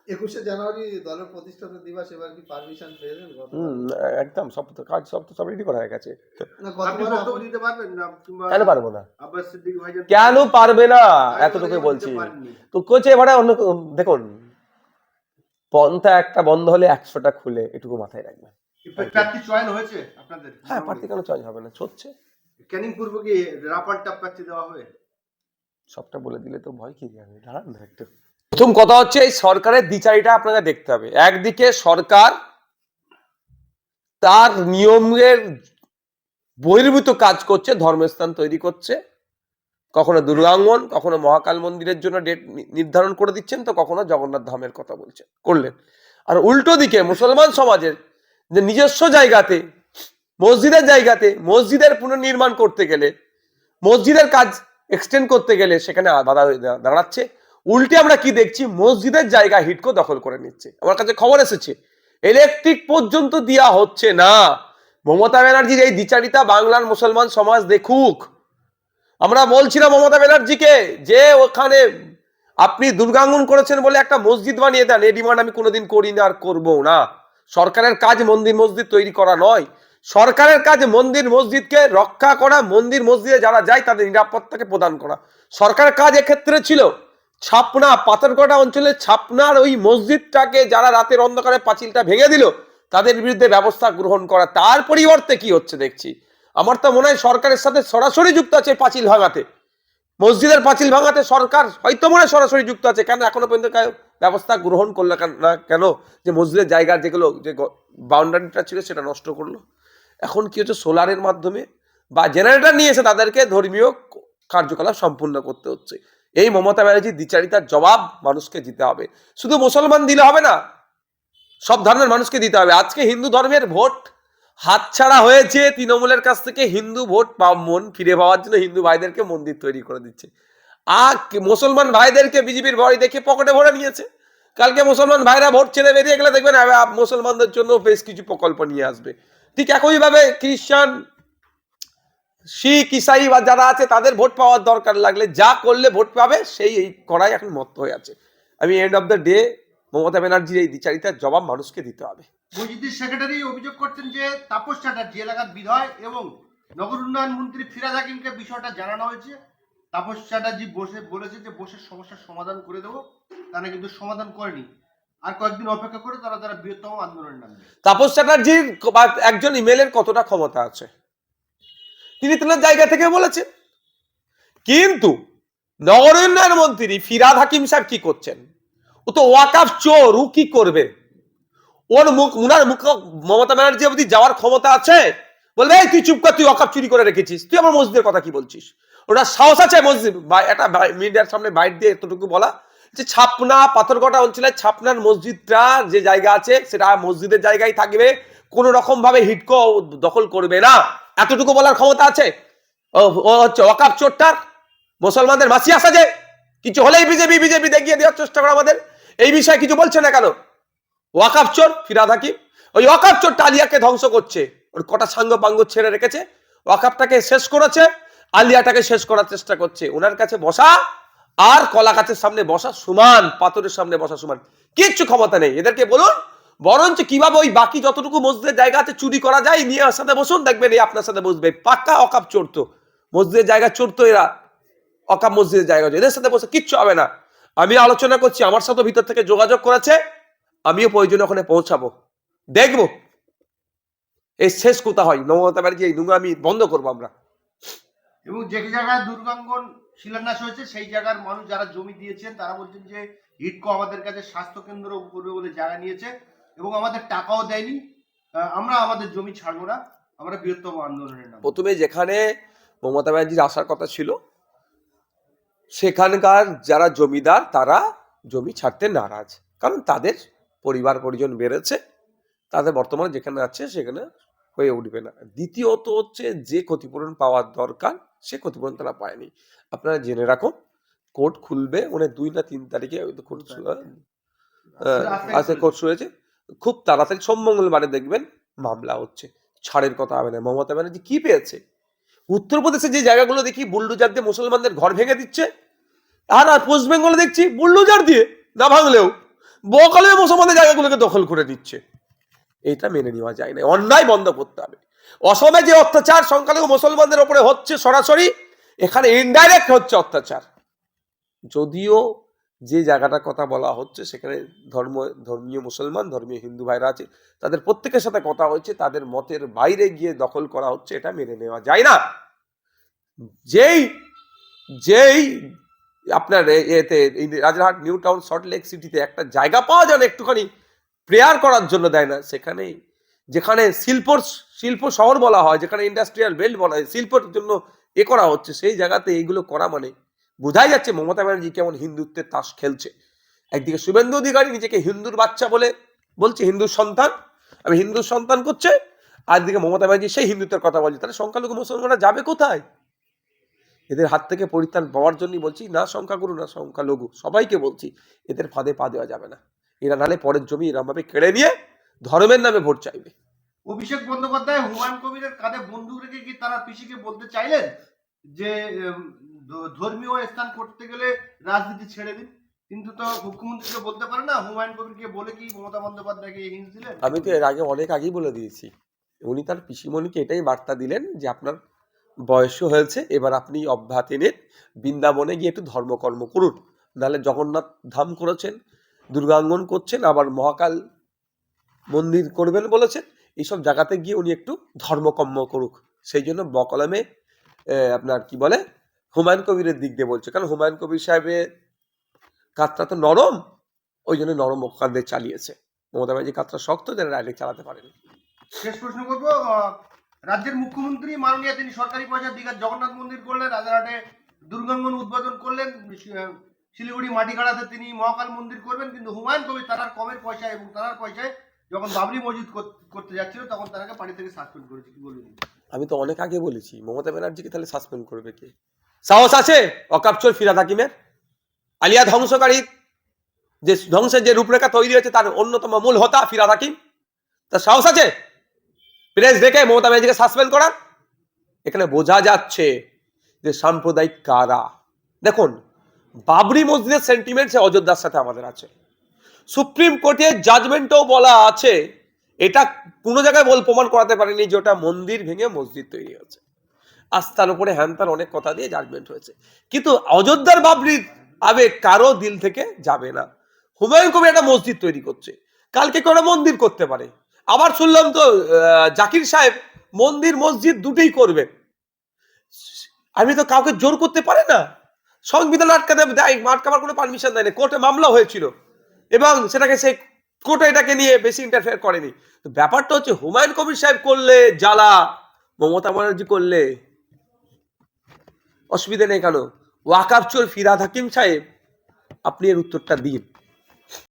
21শে জানুয়ারি দলের প্রতিষ্ঠাতা দিবস, এবার কি পারমিশন পেয়েছেন? একদম সব তো কাজ সব রেডি করা হয়ে গেছে। কেন পারবো না? কেন পারবে না? এতটুকু বলছি তো কোচে এবারে অন্য দেখুন, পন্থা একটা বন্ধ হলে 100টা খুলে, এটুকু মাথায় রাখবেন। প্রার্থী চয়ন হয়েছে আপনাদের? হ্যাঁ, প্রার্থী কেন চয়েস হবে না, হচ্ছে। ক্যানিং পূর্ব কি রাপারটা প্রার্থী দেওয়া হবে? সবটা বলে দিলে তো ভয় কি যাবে, দাঁড়ান না একটু। প্রথম কথা হচ্ছে এই সরকারের দ্বিচারিটা আপনাকে দেখতে হবে। একদিকে সরকার তার নিয়মের বহির্ভূত কাজ করছে, ধর্মস্থান তৈরি করছে, কখনো দুর্গাঙ্গন, কখনো মহাকাল মন্দিরের জন্য ডেট নির্ধারণ করে দিচ্ছেন, তো কখনো জগন্নাথ ধামের কথা বলছেন, করলেন। আর উল্টো দিকে মুসলমান সমাজের যে নিজস্ব জায়গাতে, মসজিদের জায়গাতে মসজিদের পুনর্নির্মাণ করতে গেলে, মসজিদের কাজ এক্সটেন্ড করতে গেলে সেখানে বাধা দাঁড়াচ্ছে। উল্টে আমরা কি দেখছি, মসজিদের জায়গা হিডকো দখল করে নিচ্ছে। আমার কাছে খবর এসেছে ইলেকট্রিক পর্যন্ত দেওয়া হচ্ছে না। মমতা ব্যানার্জির এই দ্বিচারিতা বাংলার মুসলমান সমাজ দেখুক। আমরা বলছিলাম মমতা ব্যানার্জিকে যে ওখানে আপনি দুর্গাঙ্গন করেছেন বলে একটা মসজিদ বানিয়ে দেন, এই ডিমান্ড আমি কোনোদিন করি না আর করবো না। সরকারের কাজ মন্দির মসজিদ তৈরি করা নয়, সরকারের কাজ মন্দির মসজিদকে রক্ষা করা, মন্দির মসজিদে যারা যায় তাদের নিরাপত্তাকে প্রদান করা। সরকারের কাজ এক্ষেত্রে ছিল ছাপনা, পাথরঘাটা অঞ্চলের ছাপনার ওই মসজিদটাকে যারা রাতের অন্ধকারে পাঁচিলটা ভেঙে দিল তাদের বিরুদ্ধে ব্যবস্থা গ্রহণ করা। তার পরিবর্তে কি হচ্ছে দেখছি, আমার তো মনে হয় সরকারের সাথে সরাসরি যুক্ত আছে পাঁচিল ভাঙাতে, মসজিদের পাঁচিল ভাঙাতে সরকার হয়তো মনে সরাসরি যুক্ত আছে। কেন এখনো পর্যন্ত ব্যবস্থা গ্রহণ করলো না কেন, যে মসজিদের জায়গার যেগুলো যে বাউন্ডারিটা ছিল সেটা নষ্ট করলো। এখন কি হচ্ছে, সোলারের মাধ্যমে বা জেনারেটর নিয়ে এসে তাদেরকে ধর্মীয় কার্যকলাপ সম্পূর্ণ করতে হচ্ছে। এই মমতা ব্যানার্জির দ্বিচারিতার জবাব মানুষকে দিতে হবে। শুধু মুসলমান দিলে হবে না, সব ধর্মের মানুষকে দিতে হবে। আজকে হিন্দু ধর্মের ভোট হাতছাড়া হয়েছে, তৃণমূলের কাছ থেকে হিন্দু ভোট মন ফিরে পাওয়ার জন্য হিন্দু ভাইদেরকে মন্দির তৈরি করে দিচ্ছে। আর মুসলমান ভাইদেরকে বিজেপির ভয় দেখে পকেটে ভরে নিয়েছে। কালকে মুসলমান ভাইরা ভোট ছেড়ে বেরিয়ে গেলে দেখবেন মুসলমানদের জন্য বেশ কিছু প্রকল্প নিয়ে আসবে। ঠিক একইভাবে খ্রিস্টান, শিখ, ইসাই বা যারা আছে তাদের ভোট পাওয়ার দরকার লাগলে যা করলে ভোট পাবে সেই করাই এখন মত্ত হয়ে আছে। আমি end of the day Mamata ব্যানার্জির এই দ্বিচারিতার জবাব মানুষকে দিতে হবে। মসজিদের সেক্রেটারি অভিযোগ করছেন যে তাপস চ্যাটার্জি এলাকার বিধায়ক এবং নগর উন্নয়ন মন্ত্রী ফিরাদ হাকিমকে বিষয়টা জানানো হয়েছে। তাপস চ্যাটার্জি বলেছে যে বসে সমস্যার সমাধান করে দেবো, তারা কিন্তু সমাধান করেনি। আর কয়েকদিন অপেক্ষা করে তারা বৃহত্তম আন্দোলনে নামবে। তাপস চ্যাটার্জির একজন ইমেলের কতটা ক্ষমতা আছে তিনি তার জায়গা থেকে বলেছেন, কিন্তু নগর উন্নয়ন মন্ত্রী ফিরাদ হাকিম সাহেব কি করছেন? ও তো ওয়াকাফ চোর, ও কি করবে? ওর উনার মুখ মমতা ব্যানার্জি অবধি যাওয়ার ক্ষমতা আছে? বলবে এই তুই চুপ কর, তুই ওয়াকাফ চুরি করে রেখেছিস, তুই আমার মসজিদের কথা কি বলছিস? ওটা সাহস আছে মসজিদ একটা মিডিয়ার সামনে বাইট দিয়ে এতটুকু বলা যে ছাপনা পাথরঘাটা অঞ্চলে ছাপনার মসজিদটা যে জায়গা আছে সেটা মসজিদের জায়গায় থাকবে, কোন রকম ভাবে হিডকো দখল করবে না, এতটুকু বলার ক্ষমতা আছে? ও হচ্ছে ওয়াকাফ চোরটার মুসলমানদের মাসি আসা যে কিছু হলেই বিজেপি দেখিয়ে দেওয়ার চেষ্টা করে আমাদের। এই বিষয়ে কিছু বলছে না কেন? ওয়াকাফ চোর ফিরাদ হাকিম, ওই ওয়াকাফ চোর আলিয়াকে ধ্বংস করছে, ওর কটা সাঙ্গ পাঙ্গ ছেড়ে রেখেছে, ওয়াকাফটাকে শেষ করেছে, আলিয়াটাকে শেষ করার চেষ্টা করছে। ওনার কাছে বসা আর কলা গাছের সামনে বসা সমান, পাথরের সামনে বসা সমান, কিচ্ছু ক্ষমতা নেই এদেরকে। বলুন বরঞ্চ কিভাবে ওই বাকি যতটুকু মসজিদের জায়গা আছে চুরি করা যায় নিয়ে ওর সাথে বসুন, দেখবেন এই আপনার সাথে বসবে। পাক্কা ওয়াকাফ চোর তো, মসজিদের জায়গা চোর তো এরা, ওয়াকাফ মসজিদের জায়গা, এদের সাথে বসে কিচ্ছু হবে না। আমি আলোচনা করছি, আমার সাথে ভিতর থেকে যোগাযোগ করেছে, আমিও প্রয়োজনে ওখানে পৌঁছাবো, দেখবো এই শেষ কোথা হয়। মমতা ব্যানার্জি এই নোংরামি বন্ধ করবো আমরা। এবং যে জায়গায় দুর্গাঙ্গন শিলান্যাস হয়েছে সেই জায়গার মানুষ যারা জমি দিয়েছেন তারা বলছেন যে হিডকো আমাদের কাছে স্বাস্থ্য কেন্দ্র করবে বলে জায়গা নিয়েছে এবং আমাদের টাকাও দেয়নি, আমরা আমাদের জমি ছাড়বো না, আমরা বৃহত্তম আন্দোলনের নাম। প্রথমে যেখানে মমতা ব্যানার্জির আসার কথা ছিল সেখানকার যারা জমিদার তারা জমি ছাড়তে নারাজ, কারণ তাদের পরিবার পরিজন বেড়েছে, তাদের বর্তমানে যেখানে আছে সেখানে হয়ে উঠবে না। দ্বিতীয়ত হচ্ছে যে ক্ষতিপূরণ পাওয়ার দরকার সে ক্ষতিপূরণ তারা পায়নি। আপনারা জেনে রাখুন কোর্ট খুলবে মানে 2 না 3 তারিখে কোর্ট কোর্ট শুরু হয়েছে, খুব তাড়াতাড়ি সোম মঙ্গলবারে দেখবেন মামলা হচ্ছে, ছাড়ের কথা হবে না। মমতা ব্যানার্জি কি পেয়েছে? উত্তরপ্রদেশে যে জায়গাগুলো দেখি বুলডোজার দিয়ে মুসলমানদের ঘর ভেঙে দিচ্ছে, আর পশ্চিম বেঙ্গলে দেখছি বুলডোজার দিয়ে না ভাঙলেও বকলমে মুসলমানদের জায়গাগুলোকে দখল করে নিচ্ছে। এটা মেনে নেওয়া যায় না, অন্যায় বন্ধ করতে হবে। অসমে যে অত্যাচার সংখ্যালঘু মুসলমানদের উপরে হচ্ছে সরাসরি, এখানে ইনডাইরেক্ট হচ্ছে অত্যাচার। যদিও যে জায়গাটার কথা বলা হচ্ছে সেখানে ধর্মীয় মুসলমান, ধর্মীয় হিন্দু ভাইরা আছে, তাদের প্রত্যেকের সাথে কথা হচ্ছে, তাদের মতের বাইরে গিয়ে দখল করা হচ্ছে, এটা মেনে নেওয়া যায় না। যেই যেই আপনার এতে Rajarhat, new town, salt lake সিটিতে একটা জায়গা পাওয়া যায় না একটুখানি প্রেয়ার করার জন্য, দেয় না। সেখানে যেখানে শিল্প শহর বলা হয়, যেখানে ইন্ডাস্ট্রিয়াল বেল্ট বলা হয়, শিল্পের জন্য করা হচ্ছে, সেই জায়গাতে এইগুলো করা মানে বোঝাই যাচ্ছে মমতা ব্যানার্জি কেমন হিন্দুত্বের তাস খেলছে। একদিকে শুভেন্দু অধিকারী নিজেকে হিন্দুর বাচ্চা বলে বলছে, হিন্দুর সন্তান, আমি হিন্দুর সন্তান করছে, আর দিকে মমতা ব্যানার্জি সেই হিন্দুত্বের কথা বলছে। তাহলে সংখ্যালঘু মুসলমানরা যাবে কোথায়? এদের হাত থেকে পরিত্রাণ পাওয়ার জন্যই বলছি, না সংখ্যাগুরু না সংখ্যালঘু, সবাইকে বলছি এদের ফাঁদে পা দেওয়া যাবে না। এরা নালে পরের জমি এরম ভাবে কেড়ে নিয়ে ধর্মের নামে ভোট চাইবে। অভিষেক বন্দ্যোপাধ্যায় হুমায়ুন কবিরের কাঁধে বন্দুক রেখে কি তারা পিসিকে বলতে চাইলেন যে ধর্মীয় স্থান করতে গেলে রাজনীতি ছেড়ে দিন? কিন্তু তো মুখ্যমন্ত্রীকে বলতে পারে না, হুমায়ুন কবিরকে বলে কি মমতা বন্দ্যোপাধ্যায়কে হিন্স দিলেন? আমি তো এর আগে অনেক আগেই বলে দিয়েছি, উনি তার পিসিমণিকে এটাই বার্তা দিলেন যে আপনার বয়সও হয়েছে, এবার আপনি অব্যাহতি নিন, বৃন্দাবনে গিয়ে একটু ধর্মকর্ম করুন। নাহলে জগন্নাথ ধাম করেছেন, দুর্গাঙ্গন করছেন, আবার মহাকাল মন্দির করবেন বলেছেন, এইসব জায়গাতে গিয়ে উনি একটু ধর্মকর্ম করুক। সেই জন্য বকলমে আপনার কি বলে হুমায়ুন কবিরের দিক দিয়ে বলছে, কারণ হুমায়ুন কবির সাহেবের কাতটা তো নরম, ওই জন্য নরম কাঁধে চালিয়েছে। মমতা ব্যানার্জি কাতটা শক্ত, যেন ডাইরেক্ট চালাতে পারেনি। শেষ প্রশ্ন করবো, রাজ্যের মুখ্যমন্ত্রী মাননীয় তিনি সরকারি পয়সা দীঘার জগন্নাথ মন্দির করলেন, রাজারহাটে দুর্গাঙ্গন উদ্বোধন করলেন, শিলিগুড়ি মাটিগাড়াতে তিনি মহাকাল মন্দির করবেন, কিন্তু হুমায়ুন কবির তার কমের পয়সায় এবং তার পয়সায় যখন বাবরি মসজিদ করতে যাচ্ছিল তখন তাকে পার্টি থেকে সাসপেন্ড করেছে। কি বলবেন? আমি তো অনেক আগে বলেছি, মমতা ব্যানার্জিকে তাহলে সাসপেন্ড করবে কে? সাহস আছে অকাপচোর ফিরহাদ হাকিমের? আলিয়া ধ্বংসকারী যে ধ্বংসের যে রূপরেখা তৈরি হয়েছে তার অন্যতম মূল হোতা ফিরহাদ হাকিম, তার সাহস আছে প্রেস ডেকে মমতা ব্যানার্জিকে সাসপেন্ড করার? এখানে বোঝা যাচ্ছে যে সাম্প্রদায়িক কারা। দেখুন, বাবরি মসজিদের সেন্টিমেন্ট সে অযোধ্যার সাথে আমাদের আছে, সুপ্রিম কোর্টের জাজমেন্টও বলা আছে, এটা কোনো জায়গায় প্রমাণ করাতে পারেনি যে ওটা মন্দির ভেঙে মসজিদ তৈরি হয়েছে। আস্থার উপরে হ্যানতার অনেক কথা দিয়ে জাজমেন্ট হয়েছে, কিন্তু অযোধ্যার বাবরির আবেগ কারো দিল থেকে যাবে না। হুমায়ুন কবির একটা মসজিদ তৈরি করছে, কালকে করে মন্দির করতে পারে। আবার শুনলাম তো জাকির সাহেব মন্দির মসজিদ দুটোই করবেন। আমি তো কাউকে জোর করতে পারে না, সংবিধান আটকাতে দেয়, আটকাবার কোনো পারমিশন দেয়নি, কোর্টে মামলা হয়েছিল এবং সেটাকে সেই কোর্টে এটাকে নিয়ে বেশি ইন্টারফেয়ার করেনি। তো ব্যাপারটা হচ্ছে হুমায়ুন কবির সাহেব করলে জ্বালা, মমতা ব্যানার্জি করলে অসুবিধা নেই কেন? ওয়াকাফ চোর ফিরহাদ হাকিম সাহেব, আপনি এর উত্তরটা দিন।